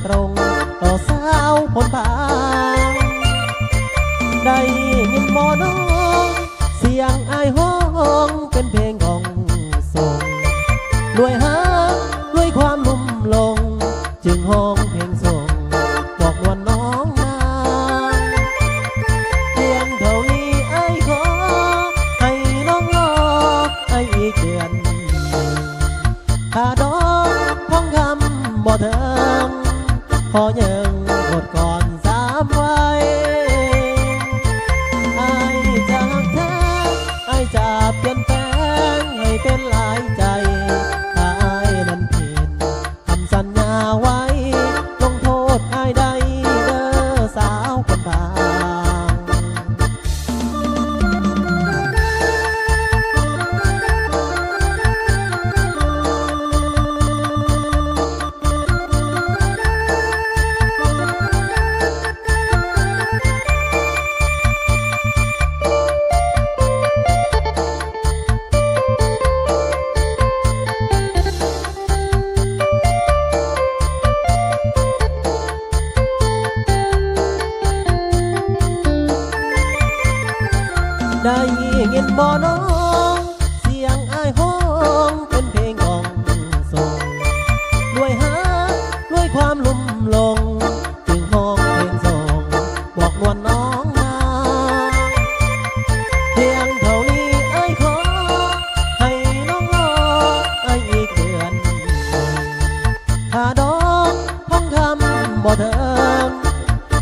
ตรงต่อสาวคนบางได้ยินบ่น้องเสียงอายห้องเป็นเพลงของส่งด้วยหาด้วยความลุ่มลงจึงห้องเพลงส่งบอกว่าน้องมาเพียงเท่านี้อายขอให้น้องรอให้อีกเดือนถ้าดอกท้องคำบ่เทิงพอยังหมดก่อน3 วัยอายจะหักแท้อายจะเปลี่ยนแปลงให้เป็นหลายใจถ้าอายนั้นผิดคำสัญญาไว้ลงโทษอายได้เด้อสาวคนบาง ได้ยินบ่น้องเสียงอายห้องเป็นเพลงของส่งด้วยหาด้วยความลุ่มลงจึงห้องเพลงส่งบอกนวลน้องมาเพียงเท่านี้อายขอให้น้องรออายอีกเดือนถ้าดอกท้องคำบ่เทิง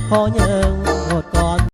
พอยังหมดก่อน